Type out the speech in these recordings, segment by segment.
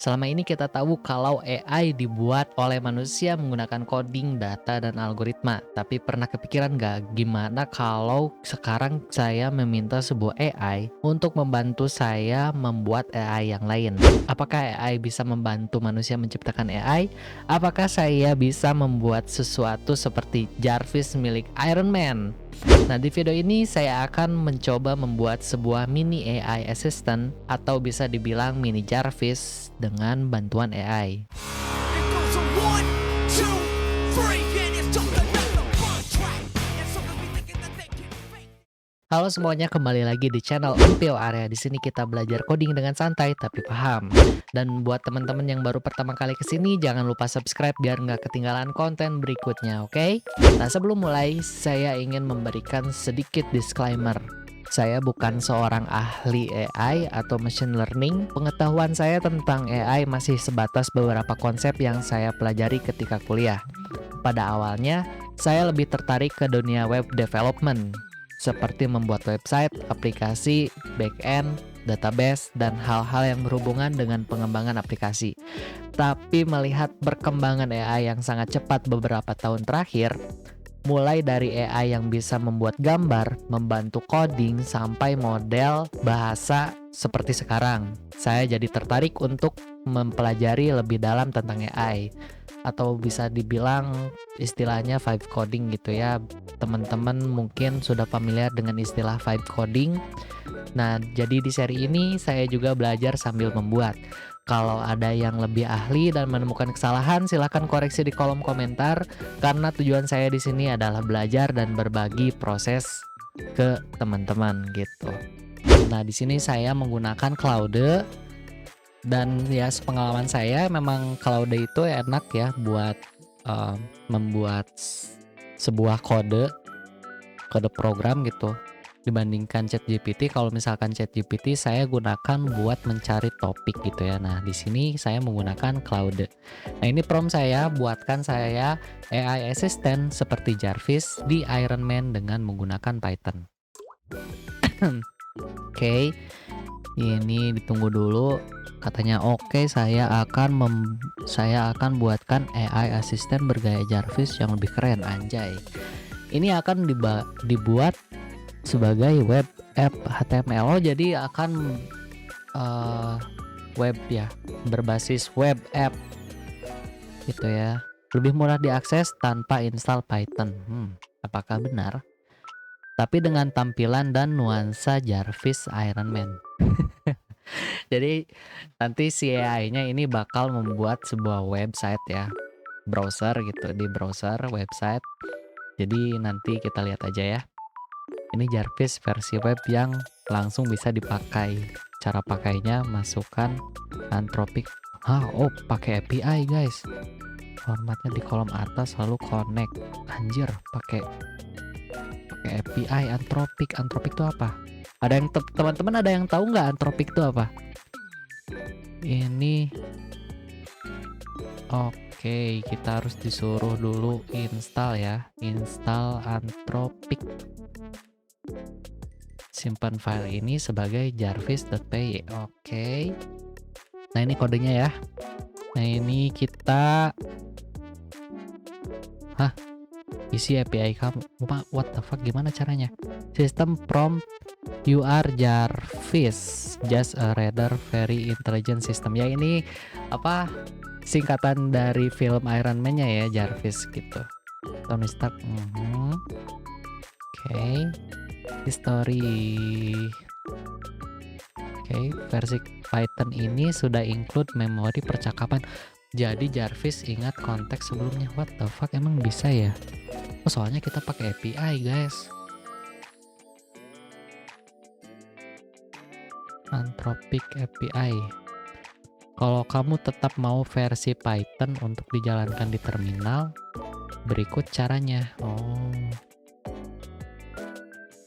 Selama ini kita tahu kalau AI dibuat oleh manusia menggunakan coding, data, dan algoritma. Tapi pernah kepikiran nggak gimana kalau sekarang saya meminta sebuah AI untuk membantu saya membuat AI yang lain? Apakah AI bisa membantu manusia menciptakan AI? Apakah saya bisa membuat sesuatu seperti Jarvis milik Iron Man? Nah, di video ini saya akan mencoba membuat sebuah mini AI assistant atau bisa dibilang mini Jarvis dengan bantuan AI. It goes a one, two, three, and it's just another fun track. And some of me thinking that they can fake. Halo semuanya, kembali lagi di channel MPO Area. Di sini kita belajar coding dengan santai tapi paham. Dan buat teman-teman yang baru pertama kali kesini, jangan lupa subscribe biar nggak ketinggalan konten berikutnya, oke? Nah, sebelum mulai, saya ingin memberikan sedikit disclaimer. Saya bukan seorang ahli AI atau machine learning. Pengetahuan saya tentang AI masih sebatas beberapa konsep yang saya pelajari ketika kuliah. Pada awalnya, saya lebih tertarik ke dunia web development, seperti membuat website, aplikasi, backend, database, dan hal-hal yang berhubungan dengan pengembangan aplikasi. Tapi melihat perkembangan AI yang sangat cepat beberapa tahun terakhir, mulai dari AI yang bisa membuat gambar, membantu coding, sampai model bahasa seperti sekarang, saya jadi tertarik untuk mempelajari lebih dalam tentang AI. Atau bisa dibilang istilahnya vibe coding gitu ya. Teman-teman mungkin sudah familiar dengan istilah vibe coding. Nah, jadi di seri ini saya juga belajar sambil membuat. Kalau ada yang lebih ahli dan menemukan kesalahan, silahkan koreksi di kolom komentar. Karena tujuan saya di sini adalah belajar dan berbagi proses ke teman-teman gitu. Nah, di sini saya menggunakan Claude. Dan ya sepengalaman saya memang Claude itu enak ya buat membuat sebuah kode program gitu dibandingkan ChatGPT. Kalau misalkan ChatGPT saya gunakan buat mencari topik gitu ya. Nah, di sini saya menggunakan Claude. Nah, ini prompt saya, buatkan saya AI assistant seperti Jarvis di Iron Man dengan menggunakan Python. Oke. Ini ditunggu dulu. Katanya oke, saya akan buatkan AI assistant bergaya Jarvis yang lebih keren, anjay. Ini akan dibuat sebagai web app HTML. Oh, jadi akan web ya, berbasis web app gitu ya. Lebih mudah diakses tanpa install Python. Apakah benar? Tapi dengan tampilan dan nuansa Jarvis Iron Man. Jadi nanti si AI-nya ini bakal membuat sebuah website ya, browser gitu, di browser website. Jadi nanti kita lihat aja ya. Ini Jarvis versi web yang langsung bisa dipakai. Cara pakainya masukkan Anthropic. Oh, pakai API guys. Formatnya di kolom atas lalu connect. Anjir, pakai API Anthropic. Anthropic itu apa? Ada yang teman-teman ada yang tahu nggak Anthropic itu apa? Ini oke, kita harus disuruh dulu install ya, install Anthropic. Simpan file ini sebagai jarvis.py. Oke. Nah, ini kodenya ya. Nah, ini kita isi API kamu. What the fuck, gimana caranya? System prompt, you are Jarvis, just a rather very intelligent system. Ya, ini apa, singkatan dari film Iron Man-nya ya, Jarvis gitu. Tony Stark. Oke. History. Oke, versi Python ini sudah include memori percakapan. Jadi Jarvis ingat konteks sebelumnya. What the fuck, emang bisa ya? Oh, soalnya kita pakai API guys. Anthropic API. Kalau kamu tetap mau versi Python untuk dijalankan di terminal, berikut caranya. Oh,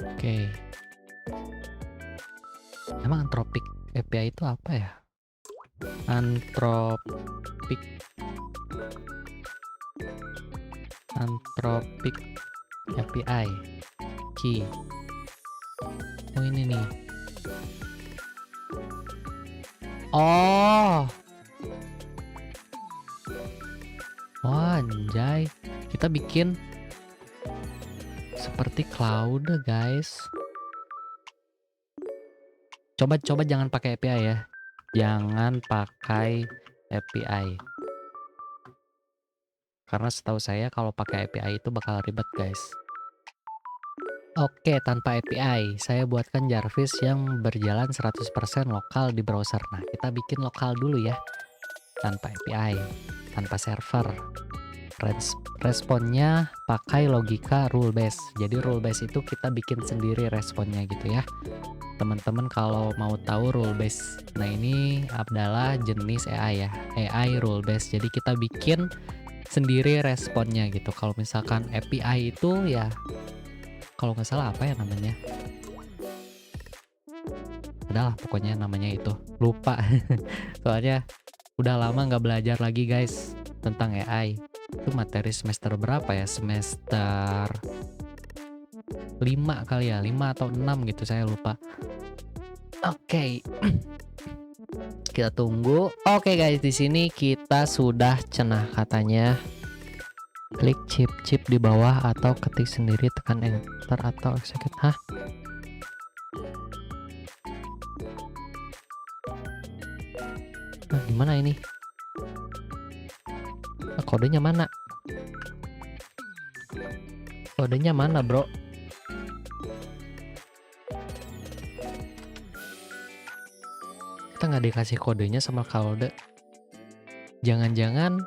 oke. Emang Anthropic API itu apa ya? Anthropic API key. Oh, ini nih. Oh, Wah, anjay. Kita bikin seperti cloud, guys. Coba jangan pakai API ya. Jangan pakai API. Karena setahu saya kalau pakai API itu bakal ribet, guys. Oke, tanpa API, saya buatkan Jarvis yang berjalan 100% lokal di browser. Nah, kita bikin lokal dulu ya, tanpa API, tanpa server. Responnya pakai logika rule base. Jadi rule base itu kita bikin sendiri responnya gitu ya. Teman-teman kalau mau tahu rule base, nah ini adalah jenis AI ya, AI rule base. Jadi kita bikin sendiri responnya gitu. Kalau misalkan API itu ya, kalau nggak salah apa ya namanya? Adalah pokoknya namanya itu. Lupa. Soalnya udah lama nggak belajar lagi guys tentang AI. Itu materi semester berapa ya? Semester 5 kali ya, 5 atau 6 gitu saya lupa. Oke. Kita tunggu. Oke guys, di sini kita sudah cenah katanya. Klik chip di bawah atau ketik sendiri, tekan enter atau execute. Hah? Nah, gimana ini? Nah, kodenya mana? Kodenya mana, bro? Kita nggak dikasih kodenya sama kode. Jangan-jangan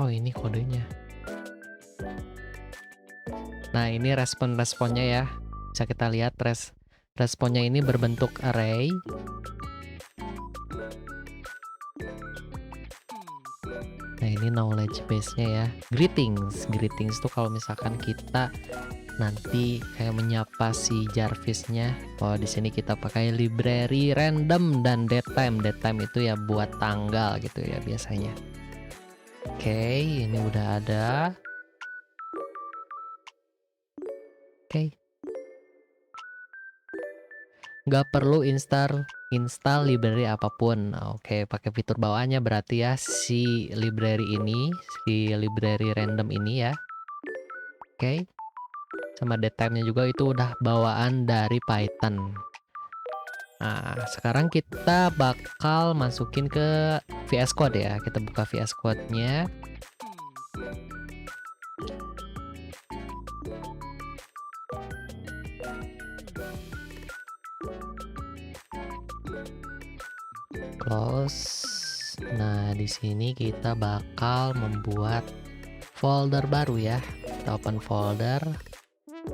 oh ini kodenya. Nah ini responnya ya. Bisa kita lihat responnya ini berbentuk array. Nah ini knowledge base-nya ya. Greetings tuh kalau misalkan kita nanti kayak menyapa si Jarvis-nya. Oh di sini kita pakai library random dan datetime. Datetime itu ya buat tanggal gitu ya biasanya. Oke, ini udah ada. Oke. Nggak perlu install library apapun. Oke, pakai fitur bawaannya berarti ya si library random ini ya. Oke. Sama datetime-nya juga itu udah bawaan dari Python. Nah, sekarang kita bakal masukin ke VS Code ya. Kita buka VS Code-nya. Close. Nah, di sini kita bakal membuat folder baru ya. Kita open folder.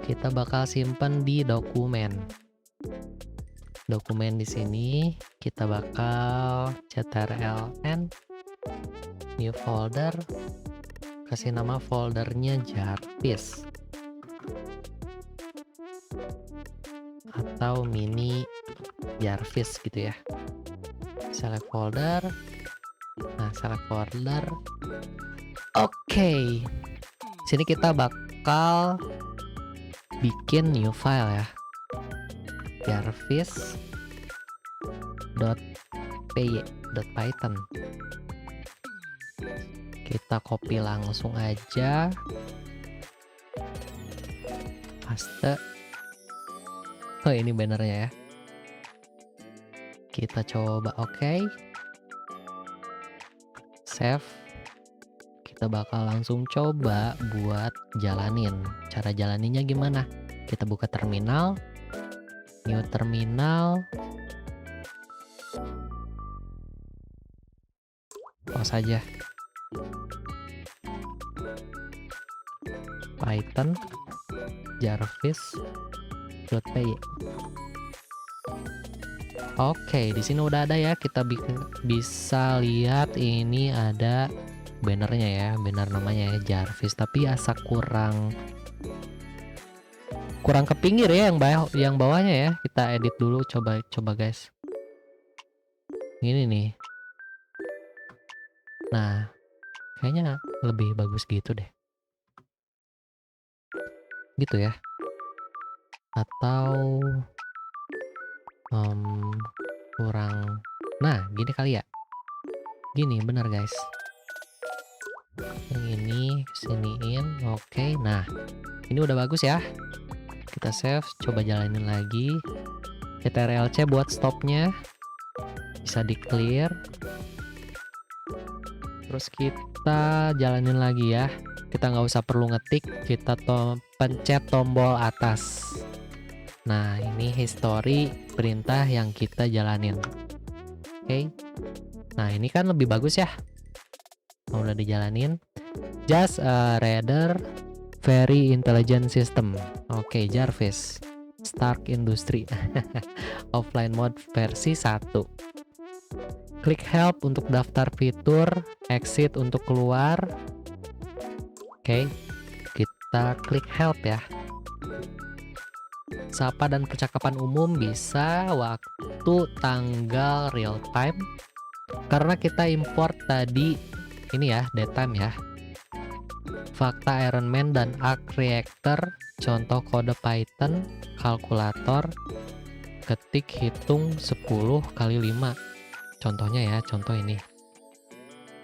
Kita bakal simpen di dokumen. Dokumen di sini kita bakal ctrln new folder, kasih nama foldernya Jarvis atau mini Jarvis gitu ya. Select folder. Nah, select folder. Oke. Sini kita bakal bikin new file ya. Jarvis.py.python. Kita copy langsung aja. Paste. Oh, ini bannernya ya. Kita coba oke. Save. Kita bakal langsung coba buat jalanin. Cara jalaninnya gimana? Kita buka terminal. New terminal. Pause saja. Python Jarvis.py. Oke, di sini udah ada ya. Kita bisa lihat ini ada bannernya ya, banner namanya ya Jarvis, tapi asa kurang ke pinggir ya yang bawahnya ya. Kita edit dulu, coba guys. Ini nih. Nah, kayaknya lebih bagus gitu deh. Gitu ya. atau kurang. Nah, gini kali ya. Gini, bener guys. Yang ini siniin. Oke, nah ini udah bagus ya. Kita save, coba jalanin lagi. CTRL-C buat stopnya. Bisa di clear. Terus kita jalanin lagi ya. Kita nggak usah perlu ngetik, kita pencet tombol atas. Nah, ini history perintah yang kita jalanin. Oke. Nah, ini kan lebih bagus ya. Udah dijalanin. Just a rather very intelligent system. Oke, Jarvis. Stark Industry. Offline mode versi 1. Klik help untuk daftar fitur, exit untuk keluar. Oke, kita klik help ya. Sapa dan percakapan umum bisa, waktu, tanggal, real time. Karena kita import tadi ini ya, datetime ya. Fakta Iron Man dan Arc Reactor, contoh kode Python, kalkulator, ketik hitung 10 kali 5. Contohnya ya, contoh ini.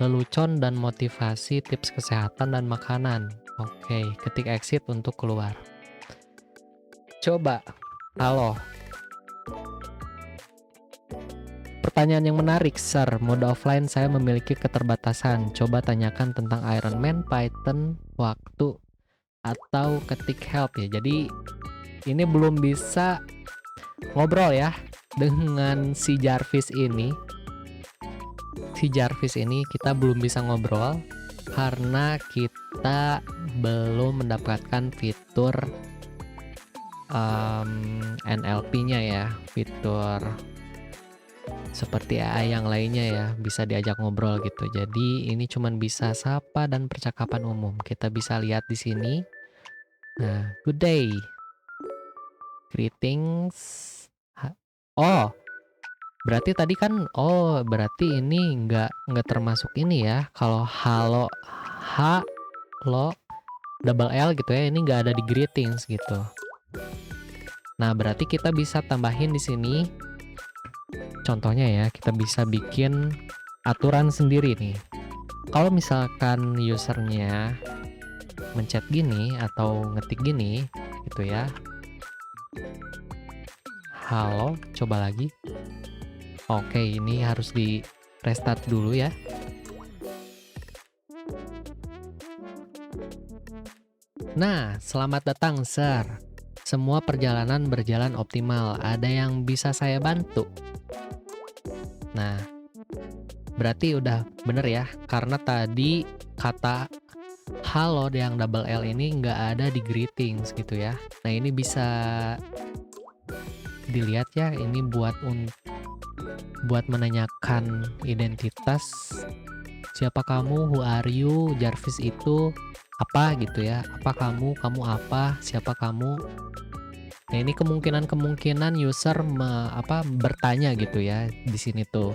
Lelucon dan motivasi, tips kesehatan dan makanan. Oke, ketik exit untuk keluar. Coba, halo. Pertanyaan yang menarik, Sir. Mode offline saya memiliki keterbatasan. Coba tanyakan tentang Iron Man, Python, waktu, atau ketik help ya. Jadi, ini belum bisa ngobrol ya dengan si Jarvis ini. Si Jarvis ini kita belum bisa ngobrol karena kita belum mendapatkan fitur NLP-nya ya, fitur seperti AI yang lainnya ya, bisa diajak ngobrol gitu. Jadi ini cuman bisa sapa dan percakapan umum. Kita bisa lihat di sini. Nah, good day, greetings. Oh, berarti tadi kan, berarti ini nggak termasuk ini ya. Kalau halo, lo, double L gitu ya, ini nggak ada di greetings gitu. Nah, berarti kita bisa tambahin di sini. Contohnya ya, kita bisa bikin aturan sendiri nih. Kalau misalkan usernya mencet gini atau ngetik gini gitu ya. Halo, coba lagi. Oke, ini harus di restart dulu ya. Nah, selamat datang, Sir. Semua perjalanan berjalan optimal. Ada yang bisa saya bantu? Nah, berarti udah bener ya. Karena tadi kata halo yang double L ini nggak ada di greetings gitu ya. Nah, ini bisa dilihat ya. Ini buat menanyakan identitas, siapa kamu, who are you, Jarvis itu apa gitu ya, apa kamu apa, siapa kamu. Nah, ini kemungkinan user bertanya gitu ya di sini tuh.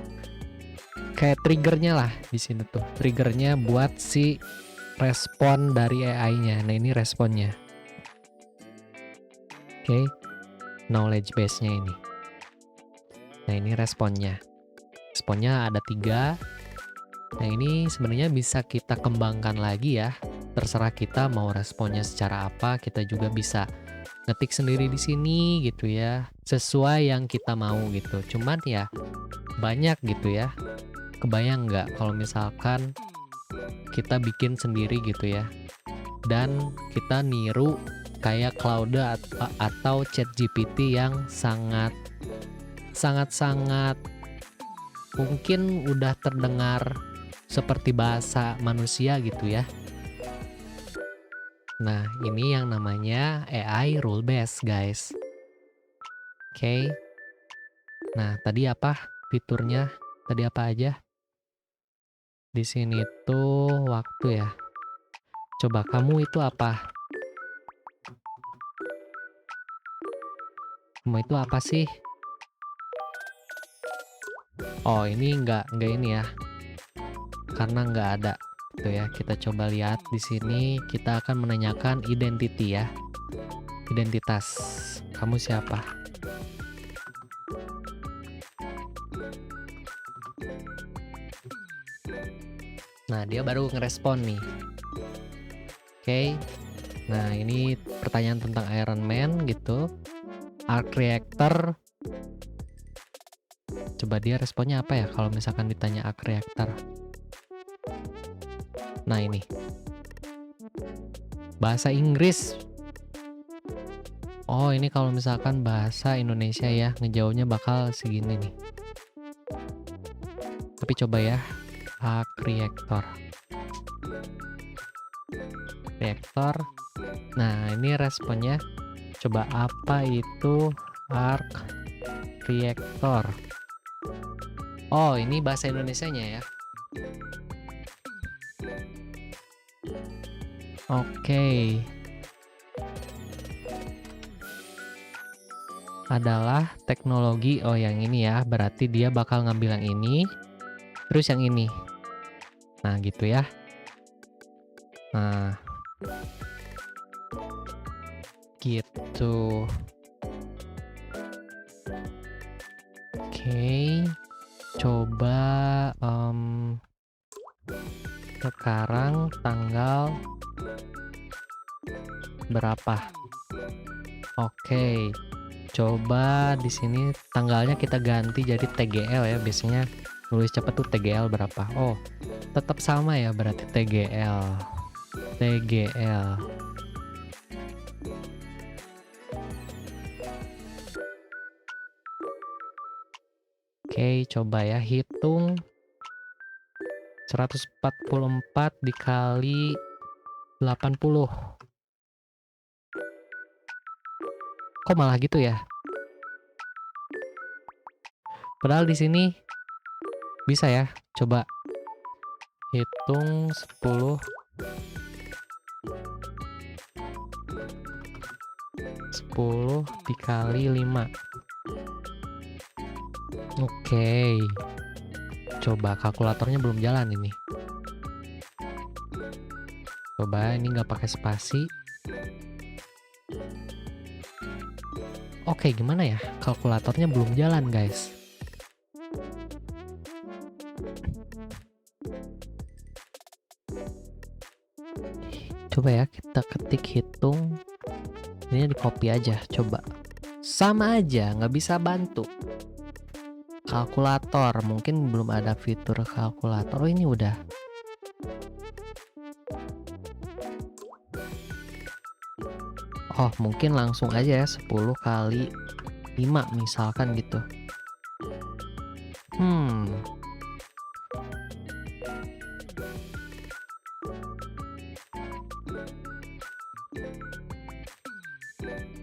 Kayak triggernya lah di sini tuh, triggernya buat si respon dari AI-nya. Nah, ini responnya. Oke, knowledge base-nya ini. Nah, ini responnya. Responnya ada 3. Nah, ini sebenarnya bisa kita kembangkan lagi ya. Terserah kita mau responnya secara apa. Kita juga bisa ngetik sendiri di sini gitu ya. Sesuai yang kita mau gitu. Cuman ya banyak gitu ya. Kebayang nggak kalau misalkan kita bikin sendiri gitu ya. Dan kita niru kayak Claude atau ChatGPT yang sangat mungkin udah terdengar seperti bahasa manusia gitu ya. Nah, ini yang namanya AI rule based, guys. Oke. Nah, tadi apa fiturnya? Tadi apa aja? Di sini tuh waktu ya. Coba kamu itu apa? Kamu itu apa sih? Oh, ini nggak ini ya, karena nggak ada gitu ya. Kita coba lihat di sini, kita akan menanyakan identity ya. Identitas. Kamu siapa? Nah, dia baru ngerespon nih. Oke. Nah, ini pertanyaan tentang Iron Man gitu. Arc reactor. Coba dia responnya apa ya kalau misalkan ditanya arc reactor. Nah, ini. Bahasa Inggris. Oh, ini kalau misalkan bahasa Indonesia ya, ngejauhnya bakal segini nih. Tapi coba ya, arc reactor. Reaktor. Nah, ini responnya. Coba apa itu arc reactor? Oh, ini bahasa Indonesianya ya. Oke. Adalah teknologi, oh yang ini ya, berarti dia bakal ngambil yang ini, terus yang ini. Nah, gitu ya. Nah, gitu. Oke, coba sekarang tanggal berapa? Oke, coba di sini tanggalnya kita ganti jadi TGL ya. Biasanya nulis cepet tuh TGL berapa? Oh, tetap sama ya berarti TGL. TGL. Oke, coba ya hitung 144 dikali 80. Kok malah gitu ya? Padahal di sini bisa ya. Coba hitung 10 dikali 5. Oke. Coba kalkulatornya belum jalan ini. Coba ini nggak pakai spasi. Oke, gimana ya? Kalkulatornya belum jalan, guys. Coba ya, kita ketik hitung. Ini di copy aja, coba. Sama aja, nggak bisa bantu. Kalkulator, mungkin belum ada fitur kalkulator. Oh, ini udah. Oh, mungkin langsung aja ya 10 kali 5 misalkan gitu.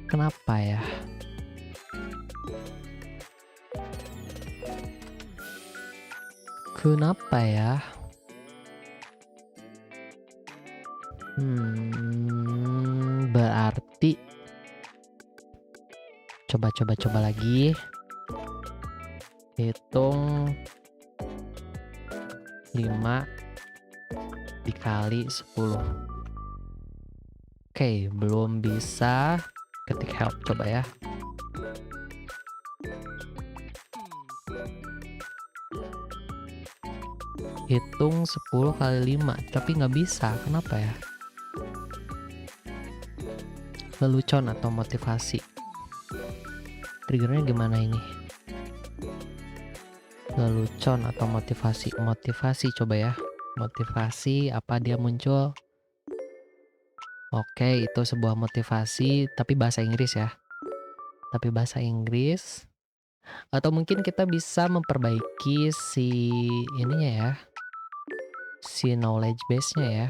Kenapa ya? Kenapa ya? Berarti coba lagi. Hitung 5 dikali 10. Oke, belum bisa. Ketik help coba ya. Hitung 10 kali 5, tapi nggak bisa. Kenapa ya? Lelucon atau motivasi. Triggernya gimana ini? Lelucon atau motivasi. Motivasi coba ya. Motivasi apa dia muncul? Oke, itu sebuah motivasi tapi bahasa Inggris ya. Tapi bahasa Inggris. Atau mungkin kita bisa memperbaiki si ininya ya. Si knowledge base-nya ya.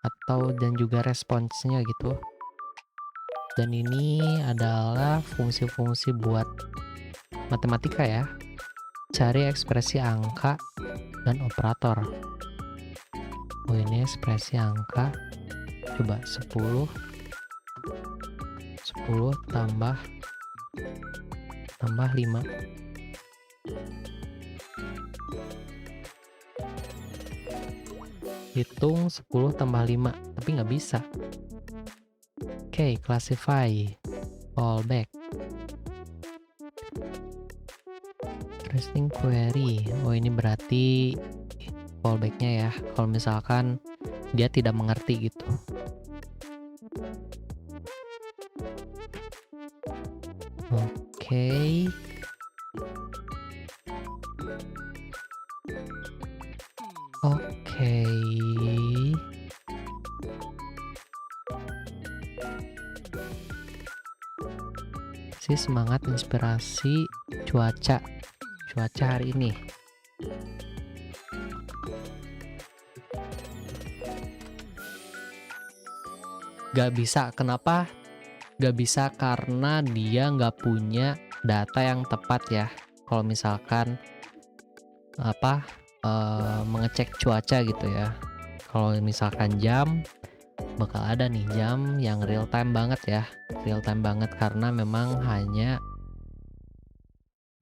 Atau dan juga responsnya gitu. Dan ini adalah fungsi-fungsi buat matematika ya. Cari ekspresi angka dan operator. Oh, ini ekspresi angka. Coba 10 tambah 5. Hitung 10 tambah 5, tapi nggak bisa. Oke, classify fallback. Interesting query. Oh, ini berarti fallbacknya ya. Kalau misalkan dia tidak mengerti gitu. Oke. Oke. Si semangat inspirasi cuaca hari ini. Gak bisa, kenapa? Gak bisa karena dia nggak punya data yang tepat ya. Kalau misalkan mengecek cuaca gitu ya. Kalau misalkan jam, bakal ada nih jam yang real time banget ya. Real time banget karena memang hanya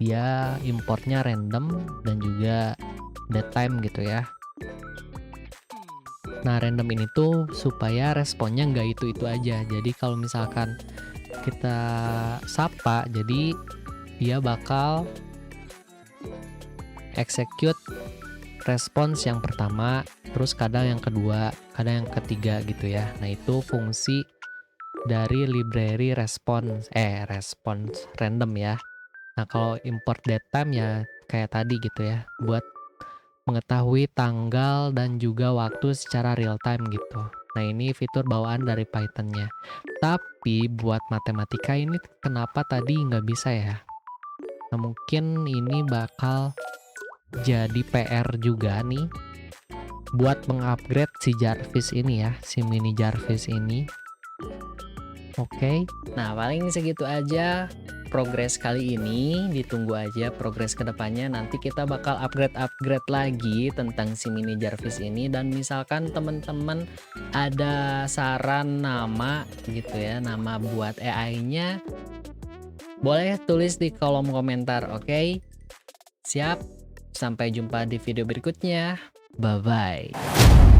dia importnya random dan juga dead time gitu ya. Nah, random ini tuh supaya responnya nggak itu-itu aja. Jadi kalau misalkan kita sapa, jadi dia bakal execute respons yang pertama, terus kadang yang kedua, kadang yang ketiga gitu ya. Nah, itu fungsi dari library response random ya. Nah, kalau import datetime ya kayak tadi gitu ya, buat mengetahui tanggal dan juga waktu secara real time gitu. Nah, ini fitur bawaan dari Python-nya. Tapi buat matematika ini kenapa tadi nggak bisa ya? Nah, mungkin ini bakal jadi PR juga nih buat mengupgrade si Jarvis ini ya, si mini Jarvis ini. Oke. Nah, paling segitu aja progres kali ini. Ditunggu aja progres kedepannya. Nanti kita bakal upgrade lagi tentang si mini Jarvis ini. Dan misalkan teman-teman ada saran nama gitu ya, nama buat AI-nya, boleh tulis di kolom komentar. Oke? Siap. Sampai jumpa di video berikutnya. Bye-bye.